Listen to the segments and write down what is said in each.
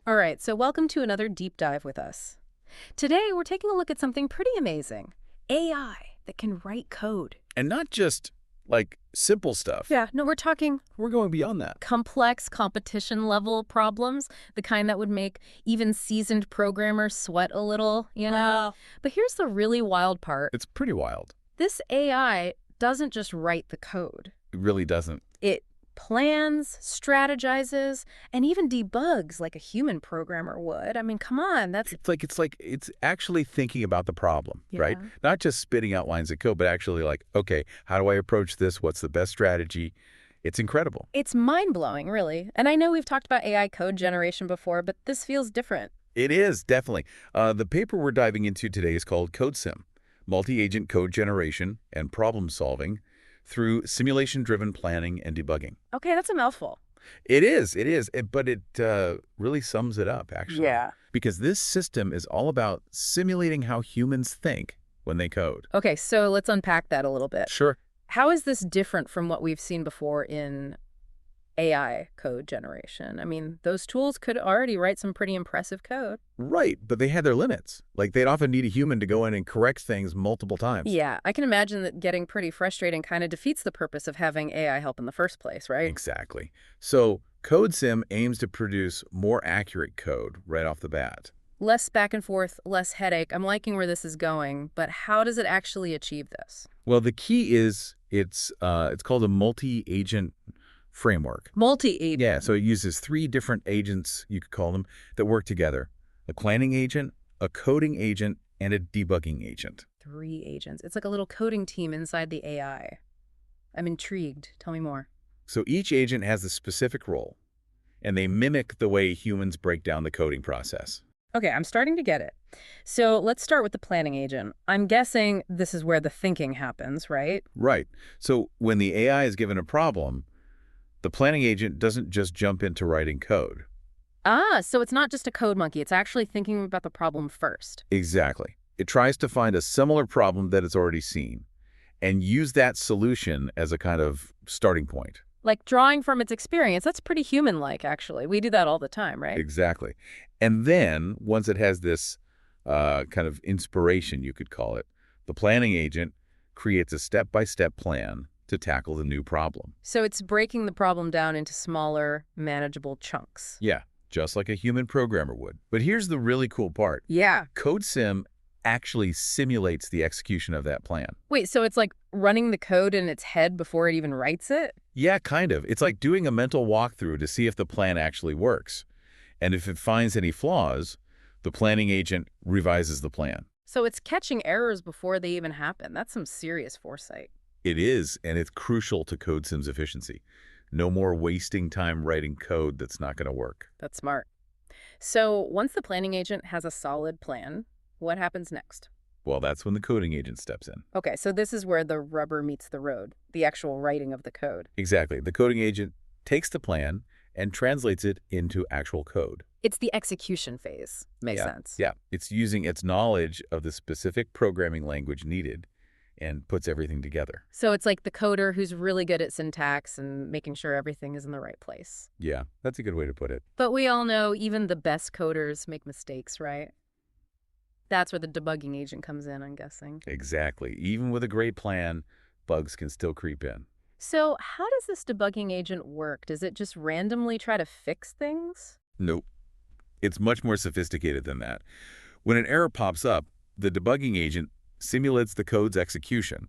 All right, so welcome to another deep dive with us. Today, we're taking a look at something pretty amazing. AI that can write code. And not just, like, simple stuff. Yeah, no, we're talking We're going beyond that. complex competition-level problems, the kind that would make even seasoned programmers sweat a little, you know? Wow. But here's the really wild part. It's pretty wild. This AI doesn't just write the code. It really doesn't. It plans, strategizes, and even debugs like a human programmer would. I mean, come on, that's... It's actually thinking about the problem, right? Yeah. Not just spitting out lines of code, but actually like, okay, how do I approach this? What's the best strategy? It's incredible. It's mind-blowing, really. And I know we've talked about AI code generation before, but this feels different. It is, definitely. The paper we're diving into today is called CODESIM, Multi-Agent Code Generation and Problem Solving through Simulation-Driven Planning and Debugging. Okay, that's a mouthful. It is, but it really sums it up, actually. Yeah. Because this system is all about simulating how humans think when they code. Okay, so let's unpack that a little bit. Sure. How is this different from what we've seen before in AI code generation? I mean, those tools could already write some pretty impressive code. Right, but they had their limits. Like, they'd often need a human to go in and correct things multiple times. Yeah, I can imagine that getting pretty frustrating kind of defeats the purpose of having AI help in the first place, right? Exactly. So CodeSim aims to produce more accurate code right off the bat. Less back and forth, less headache. I'm liking where this is going, but how does it actually achieve this? Well, the key is it's called a multi-agent framework. Multi-agent. Yeah, so it uses 3 different agents, you could call them, that work together. A planning agent, a coding agent, and a debugging agent. 3 agents. It's like a little coding team inside the AI. I'm intrigued. Tell me more. So each agent has a specific role, and they mimic the way humans break down the coding process. Okay, I'm starting to get it. So let's start with the planning agent. I'm guessing this is where the thinking happens, right? Right. So when the AI is given a problem, the planning agent doesn't just jump into writing code. Ah, so it's not just a code monkey. It's actually thinking about the problem first. Exactly. It tries to find a similar problem that it's already seen and use that solution as a kind of starting point. Like drawing from its experience. That's pretty human-like, actually. We do that all the time, right? Exactly. And then, once it has this kind of inspiration, you could call it, the planning agent creates a step-by-step plan to tackle the new problem. So it's breaking the problem down into smaller, manageable chunks. Yeah, just like a human programmer would. But here's the really cool part. Yeah. CodeSim actually simulates the execution of that plan. Wait, so it's like running the code in its head before it even writes it? Yeah, kind of. It's like doing a mental walkthrough to see if the plan actually works. And if it finds any flaws, the planning agent revises the plan. So it's catching errors before they even happen. That's some serious foresight. It is, and it's crucial to CodeSim's efficiency. No more wasting time writing code that's not going to work. That's smart. So once the planning agent has a solid plan, what happens next? Well, that's when the coding agent steps in. Okay, so this is where the rubber meets the road, the actual writing of the code. Exactly. The coding agent takes the plan and translates it into actual code. It's the execution phase. Makes sense. Yeah, it's using its knowledge of the specific programming language needed and puts everything together. So it's like the coder who's really good at syntax and making sure everything is in the right place. Yeah, that's a good way to put it. But we all know even the best coders make mistakes, right? That's where the debugging agent comes in, I'm guessing. Exactly. Even with a great plan, bugs can still creep in. So how does this debugging agent work? Does it just randomly try to fix things? Nope. It's much more sophisticated than that. When an error pops up, the debugging agent simulates the code's execution,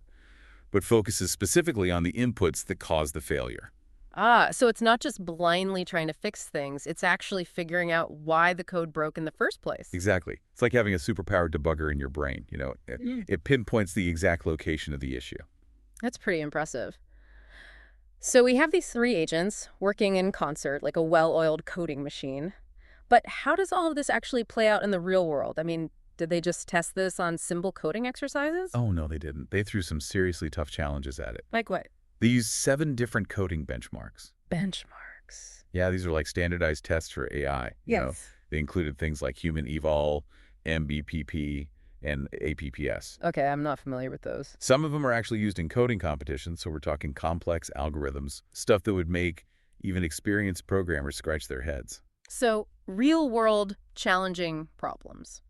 but focuses specifically on the inputs that cause the failure. Ah, so it's not just blindly trying to fix things. It's actually figuring out why the code broke in the first place. Exactly. It's like having a superpowered debugger in your brain. You know, it pinpoints the exact location of the issue. That's pretty impressive. So we have these 3 agents working in concert, like a well-oiled coding machine. But how does all of this actually play out in the real world? I mean, did they just test this on simple coding exercises? Oh, no, they didn't. They threw some seriously tough challenges at it. Like what? They used 7 different coding benchmarks. Benchmarks. Yeah, these are like standardized tests for AI. You know, they included things like human eval, MBPP, and APPS. Okay, I'm not familiar with those. Some of them are actually used in coding competitions, so we're talking complex algorithms, stuff that would make even experienced programmers scratch their heads. So Real-world challenging problems.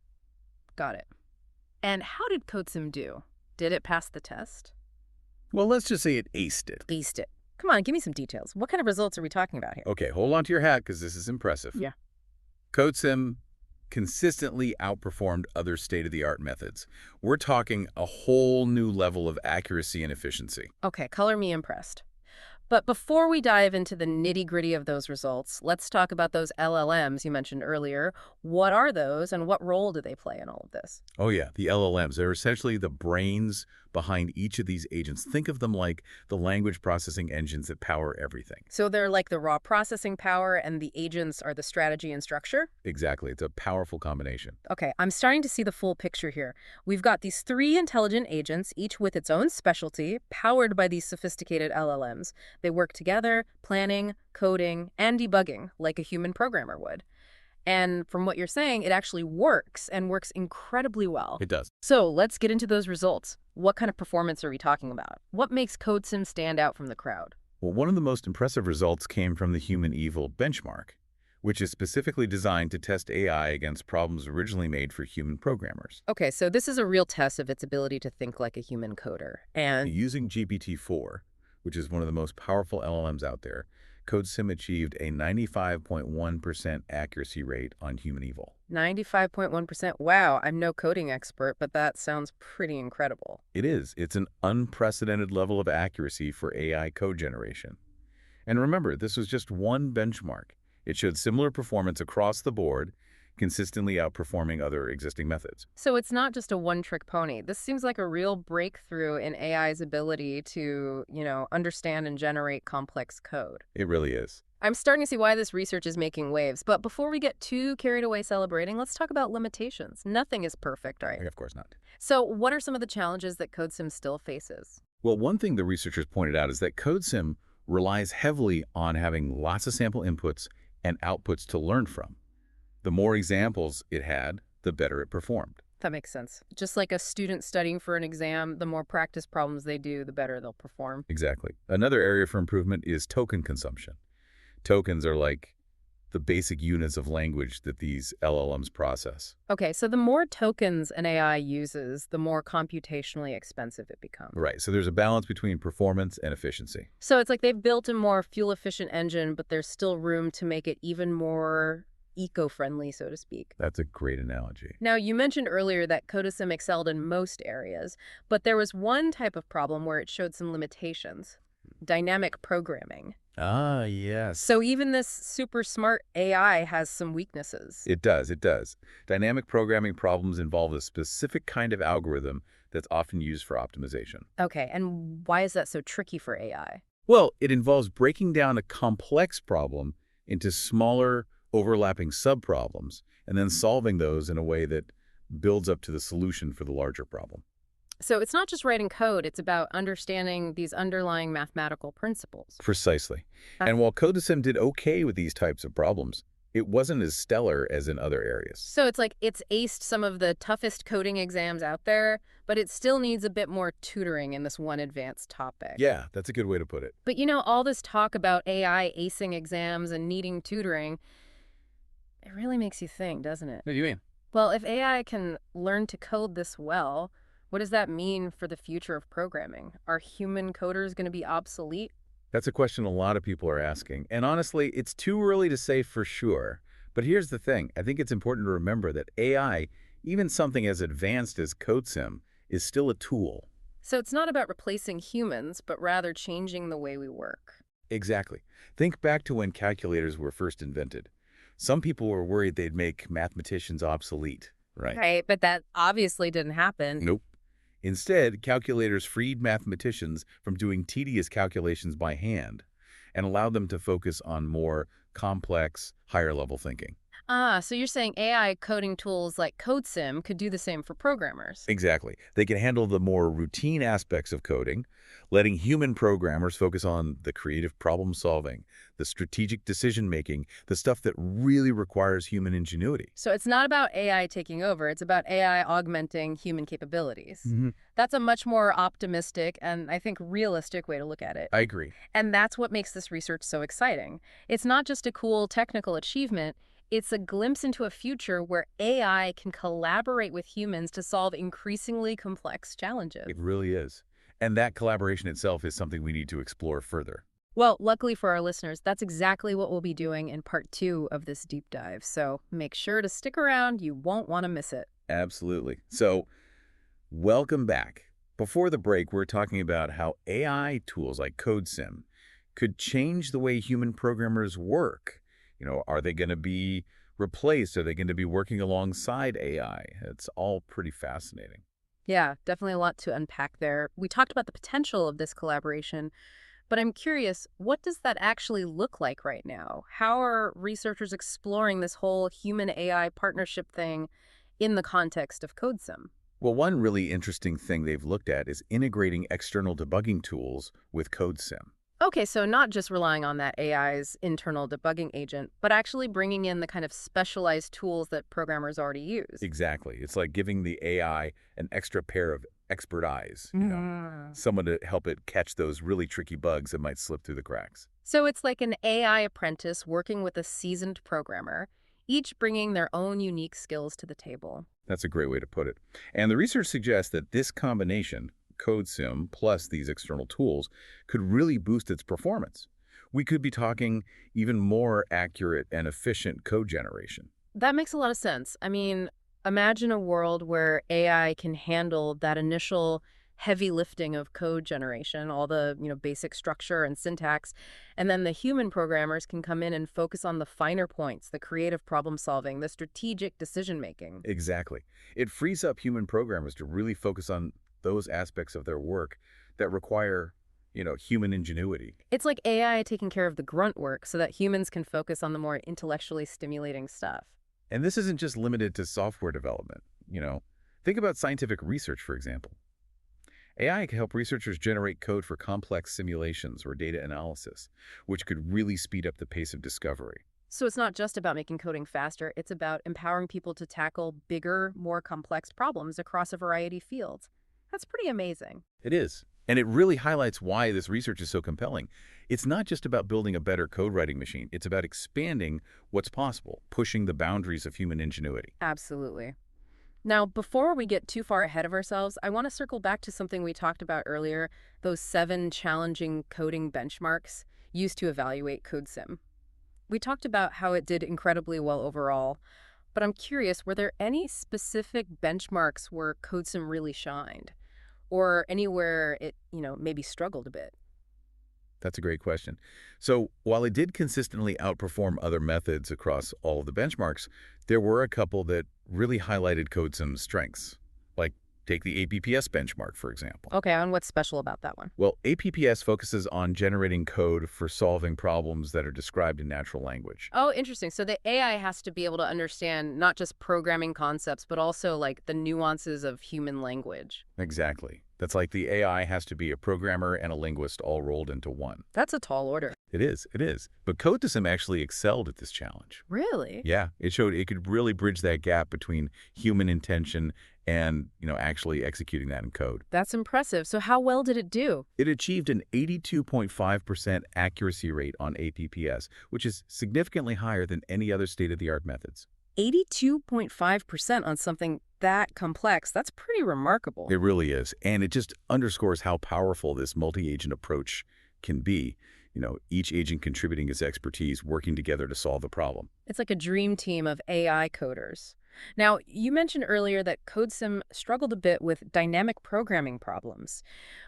Got it. And how did CODESIM do? Did it pass the test? Well, let's just say it aced it. Aced it. Come on, give me some details. What kind of results are we talking about here? Okay, hold on to your hat because this is impressive. Yeah. CODESIM consistently outperformed other state-of-the-art methods. We're talking a whole new level of accuracy and efficiency. Okay, color me impressed. But before we dive into the nitty-gritty of those results, let's talk about those LLMs you mentioned earlier. What are those, and what role do they play in all of this? Oh yeah, the LLMs. They're essentially the brains behind each of these agents. Think of them like the language processing engines that power everything. So they're like the raw processing power, and the agents are the strategy and structure? Exactly. It's a powerful combination. Okay, I'm starting to see the full picture here. We've got these three intelligent agents, each with its own specialty, powered by these sophisticated LLMs. They work together, planning, coding, and debugging, like a human programmer would. And from what you're saying, it actually works, and works incredibly well. It does. So let's get into those results. What kind of performance are we talking about? What makes CODESIM stand out from the crowd? Well, one of the most impressive results came from the human evil benchmark, which is specifically designed to test AI against problems originally made for human programmers. Okay, so this is a real test of its ability to think like a human coder. And Using GPT-4, which is one of the most powerful LLMs out there, CODESIM achieved a 95.1% accuracy rate on human evil. 95.1%. Wow, I'm no coding expert, but that sounds pretty incredible. It is. It's an unprecedented level of accuracy for AI code generation. And remember, this was just one benchmark. It showed similar performance across the board, consistently outperforming other existing methods. So it's not just a one-trick pony. This seems like a real breakthrough in AI's ability to, understand and generate complex code. It really is. I'm starting to see why this research is making waves. But before we get too carried away celebrating, let's talk about limitations. Nothing is perfect, right? Of course not. So what are some of the challenges that CODESIM still faces? Well, one thing the researchers pointed out is that CODESIM relies heavily on having lots of sample inputs and outputs to learn from. The more examples it had, the better it performed. That makes sense. Just like a student studying for an exam, the more practice problems they do, the better they'll perform. Exactly. Another area for improvement is token consumption. Tokens are like the basic units of language that these LLMs process. Okay, so the more tokens an AI uses, the more computationally expensive it becomes. Right. So there's a balance between performance and efficiency. So it's like they've built a more fuel-efficient engine, but there's still room to make it even more eco-friendly, so to speak. That's a great analogy. Now, you mentioned earlier that CODESIM excelled in most areas, but there was one type of problem where it showed some limitations: dynamic programming. Ah, yes. So even this super smart AI has some weaknesses. It does. It does. Dynamic programming problems involve a specific kind of algorithm that's often used for optimization. Okay, and why is that so tricky for AI? Well, it involves breaking down a complex problem into smaller, overlapping subproblems, and then solving those in a way that builds up to the solution for the larger problem. So it's not just writing code, it's about understanding these underlying mathematical principles. Precisely. And while CODESIM did okay with these types of problems, it wasn't as stellar as in other areas. So it's like it's aced some of the toughest coding exams out there, but it still needs a bit more tutoring in this one advanced topic. Yeah, that's a good way to put it. But all this talk about AI acing exams and needing tutoring, it really makes you think, doesn't it? What do you mean? Well, if AI can learn to code this well, what does that mean for the future of programming? Are human coders going to be obsolete? That's a question a lot of people are asking. And honestly, it's too early to say for sure. But here's the thing. I think it's important to remember that AI, even something as advanced as CODESIM, is still a tool. So it's not about replacing humans, but rather changing the way we work. Exactly. Think back to when calculators were first invented. Some people were worried they'd make mathematicians obsolete, right? Right, but that obviously didn't happen. Nope. Instead, calculators freed mathematicians from doing tedious calculations by hand and allowed them to focus on more complex, higher-level thinking. Ah, so you're saying AI coding tools like CODESIM could do the same for programmers. Exactly. They can handle the more routine aspects of coding, letting human programmers focus on the creative problem solving, the strategic decision making, the stuff that really requires human ingenuity. So it's not about AI taking over, it's about AI augmenting human capabilities. That's a much more optimistic and, I think, realistic way to look at it. I agree. And that's what makes this research so exciting. It's not just a cool technical achievement, It's a glimpse into a future where AI can collaborate with humans to solve increasingly complex challenges. It really is. And that collaboration itself is something we need to explore further. Well, luckily for our listeners, that's exactly what we'll be doing in part 2 of this deep dive. So make sure to stick around. You won't want to miss it. Absolutely. So, welcome back. Before the break, we're talking about how AI tools like CodeSim could change the way human programmers work. Are they going to be replaced? Are they going to be working alongside AI? It's all pretty fascinating. Yeah, definitely a lot to unpack there. We talked about the potential of this collaboration, but I'm curious, what does that actually look like right now? How are researchers exploring this whole human AI partnership thing in the context of CodeSim? Well, one really interesting thing they've looked at is integrating external debugging tools with CodeSim. Okay, so not just relying on that AI's internal debugging agent, but actually bringing in the kind of specialized tools that programmers already use. Exactly. It's like giving the AI an extra pair of expert eyes, Mhm. someone to help it catch those really tricky bugs that might slip through the cracks. So it's like an AI apprentice working with a seasoned programmer, each bringing their own unique skills to the table. That's a great way to put it. And the research suggests that this combination, CodeSim plus these external tools, could really boost its performance. We could be talking even more accurate and efficient code generation. That makes a lot of sense. I mean, imagine a world where AI can handle that initial heavy lifting of code generation, all the, basic structure and syntax, and then the human programmers can come in and focus on the finer points, the creative problem solving, the strategic decision making. Exactly. It frees up human programmers to really focus on those aspects of their work that require, human ingenuity. It's like AI taking care of the grunt work so that humans can focus on the more intellectually stimulating stuff. And this isn't just limited to software development. Think about scientific research, for example. AI can help researchers generate code for complex simulations or data analysis, which could really speed up the pace of discovery. So it's not just about making coding faster, it's about empowering people to tackle bigger, more complex problems across a variety of fields. That's pretty amazing. It is. And it really highlights why this research is so compelling. It's not just about building a better code writing machine. It's about expanding what's possible, pushing the boundaries of human ingenuity. Absolutely. Now, before we get too far ahead of ourselves, I want to circle back to something we talked about earlier, those 7 challenging coding benchmarks used to evaluate CodeSim. We talked about how it did incredibly well overall, but I'm curious, were there any specific benchmarks where CodeSim really shined? Or anywhere it, maybe struggled a bit? That's a great question. So while it did consistently outperform other methods across all of the benchmarks, there were a couple that really highlighted CodeSim's strengths. Like take the APPS benchmark, for example. Okay, and what's special about that one? Well, APPS focuses on generating code for solving problems that are described in natural language. Oh, interesting. So the AI has to be able to understand not just programming concepts, but also like the nuances of human language. Exactly. That's like the AI has to be a programmer and a linguist all rolled into one. That's a tall order. It is, it is. But CodeSim actually excelled at this challenge. Really? Yeah, it showed it could really bridge that gap between human intention and, actually executing that in code. That's impressive. So how well did it do? It achieved an 82.5% accuracy rate on APPS, which is significantly higher than any other state-of-the-art methods. 82.5% on something that complex. That's pretty remarkable. It really is, and it just underscores how powerful this multi-agent approach can be. Each agent contributing its expertise, working together to solve the problem. It's like a dream team of AI coders. Now, you mentioned earlier that CodeSim struggled a bit with dynamic programming problems.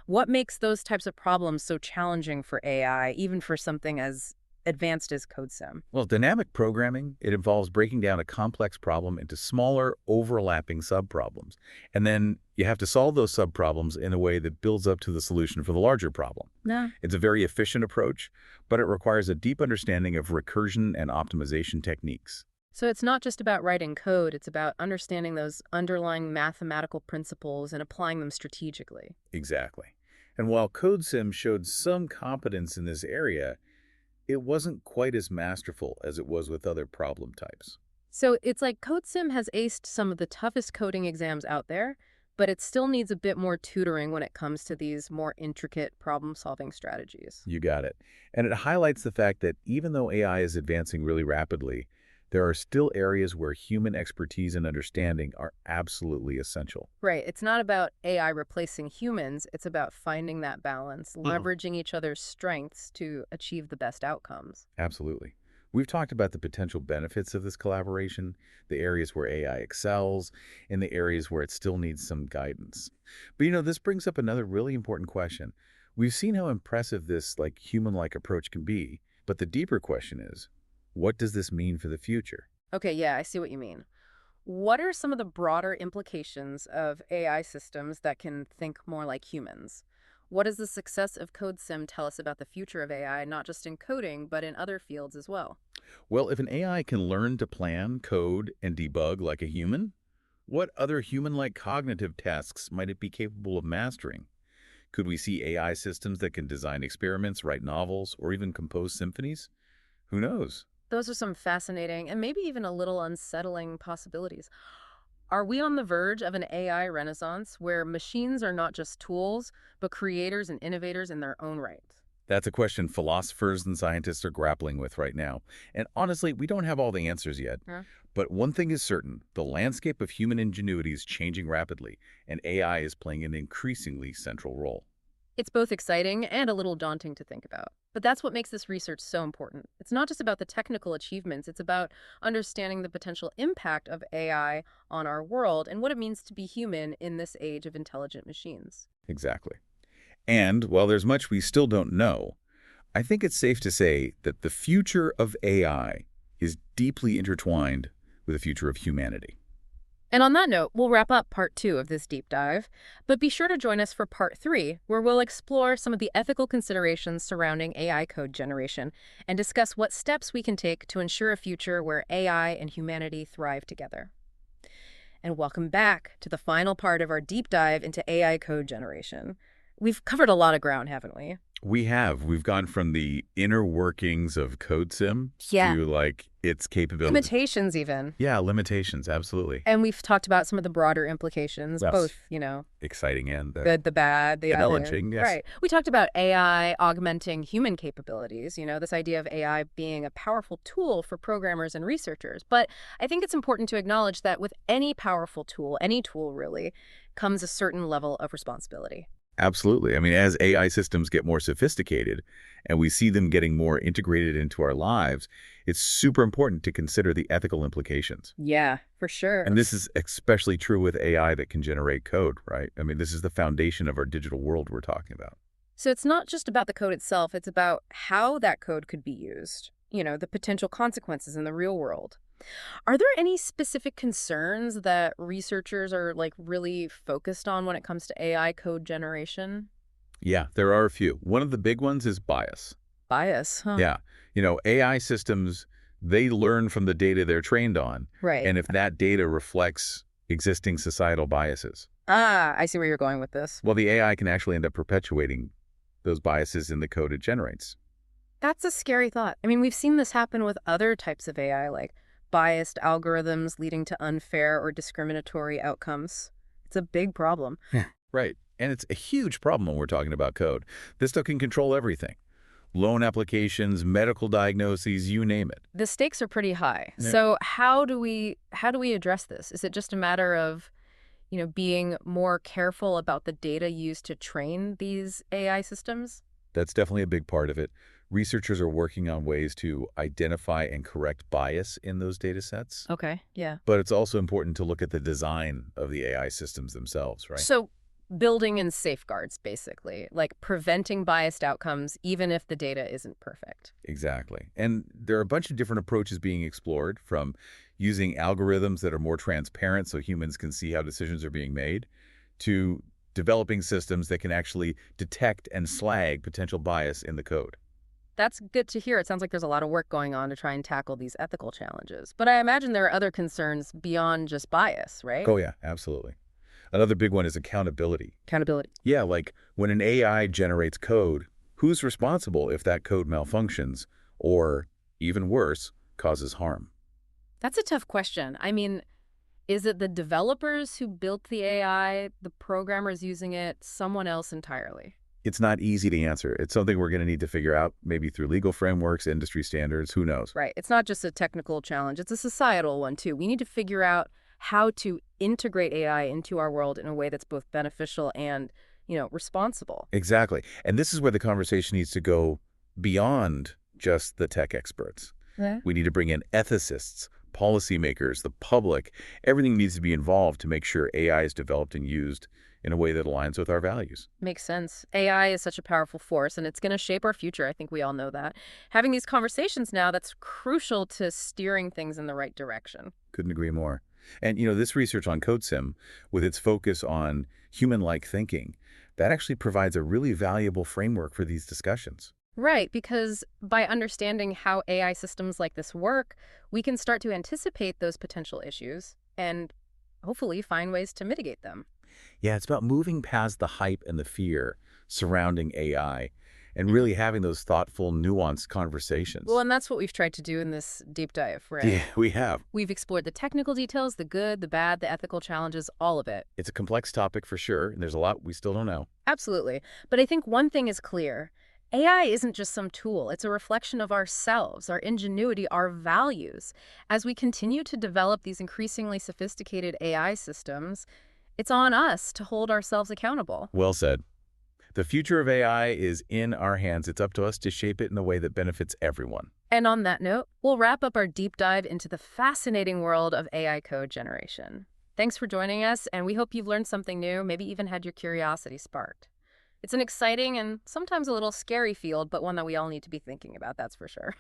What makes those types of problems so challenging for AI, even for something as advanced as CodeSim? Well, dynamic programming, it involves breaking down a complex problem into smaller, overlapping subproblems. And then you have to solve those subproblems in a way that builds up to the solution for the larger problem. Nah. It's a very efficient approach, but it requires a deep understanding of recursion and optimization techniques. So it's not just about writing code, it's about understanding those underlying mathematical principles and applying them strategically. Exactly. And while CodeSim showed some competence in this area, it wasn't quite as masterful as it was with other problem types. So it's like CodeSim has aced some of the toughest coding exams out there, but it still needs a bit more tutoring when it comes to these more intricate problem-solving strategies. You got it. And it highlights the fact that even though AI is advancing really rapidly, There are still areas where human expertise and understanding are absolutely essential. Right. It's not about AI replacing humans. It's about finding that balance, leveraging each other's strengths to achieve the best outcomes. Absolutely. We've talked about the potential benefits of this collaboration, the areas where AI excels, and the areas where it still needs some guidance. But this brings up another really important question. We've seen how impressive this human-like approach can be, but the deeper question is, what does this mean for the future? Okay, yeah, I see what you mean. What are some of the broader implications of AI systems that can think more like humans? What does the success of CodeSim tell us about the future of AI, not just in coding, but in other fields as well? Well, if an AI can learn to plan, code, and debug like a human, what other human-like cognitive tasks might it be capable of mastering? Could we see AI systems that can design experiments, write novels, or even compose symphonies? Who knows? Those are some fascinating and maybe even a little unsettling possibilities. Are we on the verge of an AI renaissance where machines are not just tools, but creators and innovators in their own right? That's a question philosophers and scientists are grappling with right now. And honestly, we don't have all the answers yet. Yeah. But one thing is certain, the landscape of human ingenuity is changing rapidly, and AI is playing an increasingly central role. It's both exciting and a little daunting to think about. But that's what makes this research so important. It's not just about the technical achievements, it's about understanding the potential impact of AI on our world and what it means to be human in this age of intelligent machines. Exactly. And while there's much we still don't know, I think it's safe to say that the future of AI is deeply intertwined with the future of humanity. And on that note, we'll wrap up part 2 of this deep dive. But be sure to join us for part 3, where we'll explore some of the ethical considerations surrounding AI code generation and discuss what steps we can take to ensure a future where AI and humanity thrive together. And welcome back to the final part of our deep dive into AI code generation. We've covered a lot of ground, haven't we? We have. We've gone from the inner workings of CodeSim Yeah. to its capability. Limitations, even. Yeah, limitations, absolutely. And we've talked about some of the broader implications, Yes. both, you know, Exciting and good, the bad, the other. challenging, yes. Right. We talked about AI augmenting human capabilities, this idea of AI being a powerful tool for programmers and researchers. But I think it's important to acknowledge that with any powerful tool, any tool really, comes a certain level of responsibility. Absolutely. I mean, as AI systems get more sophisticated and we see them getting more integrated into our lives, it's super important to consider the ethical implications. Yeah, for sure. And this is especially true with AI that can generate code, right? I mean, this is the foundation of our digital world we're talking about. So it's not just about the code itself, it's about how that code could be used, the potential consequences in the real world. Are there any specific concerns that researchers are really focused on when it comes to AI code generation? Yeah, there are a few. One of the big ones is bias. Bias, huh? Yeah. AI systems, they learn from the data they're trained on. Right. And if that data reflects existing societal biases, Ah, I see where you're going with this. well, the AI can actually end up perpetuating those biases in the code it generates. That's a scary thought. I mean, we've seen this happen with other types of AI, like biased algorithms leading to unfair or discriminatory outcomes. It's a big problem. Right. And it's a huge problem when we're talking about code. This stuff can control everything. Loan applications, medical diagnoses, you name it. The stakes are pretty high. Yeah. So how do we address this? Is it just a matter of, being more careful about the data used to train these AI systems? That's definitely a big part of it. Researchers are working on ways to identify and correct bias in those data sets. Okay, yeah. But it's also important to look at the design of the AI systems themselves, right? So building in safeguards, basically, like preventing biased outcomes, even if the data isn't perfect. Exactly. And there are a bunch of different approaches being explored, from using algorithms that are more transparent so humans can see how decisions are being made, to developing systems that can actually detect and slag potential bias in the code. That's good to hear. It sounds like there's a lot of work going on to try and tackle these ethical challenges. But I imagine there are other concerns beyond just bias, right? Oh, yeah, absolutely. Another big one is accountability. Accountability. Yeah, like when an AI generates code, who's responsible if that code malfunctions or, even worse, causes harm? That's a tough question. I mean, is it the developers who built the AI, the programmers using it, someone else entirely? It's not easy to answer. It's something we're going to need to figure out, maybe through legal frameworks, industry standards, who knows? Right. It's not just a technical challenge, it's a societal one too. We need to figure out how to integrate AI into our world in a way that's both beneficial and, responsible. Exactly. And this is where the conversation needs to go beyond just the tech experts. Yeah. We need to bring in ethicists, policymakers, the public. Everything needs to be involved to make sure AI is developed and used in a way that aligns with our values. Makes sense. AI is such a powerful force, and it's going to shape our future. I think we all know that. Having these conversations now, that's crucial to steering things in the right direction. Couldn't agree more. And, this research on CODESIM, with its focus on human-like thinking, that actually provides a really valuable framework for these discussions. Right, because by understanding how AI systems like this work, we can start to anticipate those potential issues and hopefully find ways to mitigate them. Yeah, it's about moving past the hype and the fear surrounding AI and really having those thoughtful, nuanced conversations. Well, and that's what we've tried to do in this deep dive, right? Yeah, we have. We've explored the technical details, the good, the bad, the ethical challenges, all of it. It's a complex topic for sure, and there's a lot we still don't know. Absolutely. But I think one thing is clear. AI isn't just some tool. It's a reflection of ourselves, our ingenuity, our values. As we continue to develop these increasingly sophisticated AI systems, it's on us to hold ourselves accountable. Well said. The future of AI is in our hands. It's up to us to shape it in a way that benefits everyone. And on that note, we'll wrap up our deep dive into the fascinating world of AI code generation. Thanks for joining us, and we hope you've learned something new, maybe even had your curiosity sparked. It's an exciting and sometimes a little scary field, but one that we all need to be thinking about, that's for sure.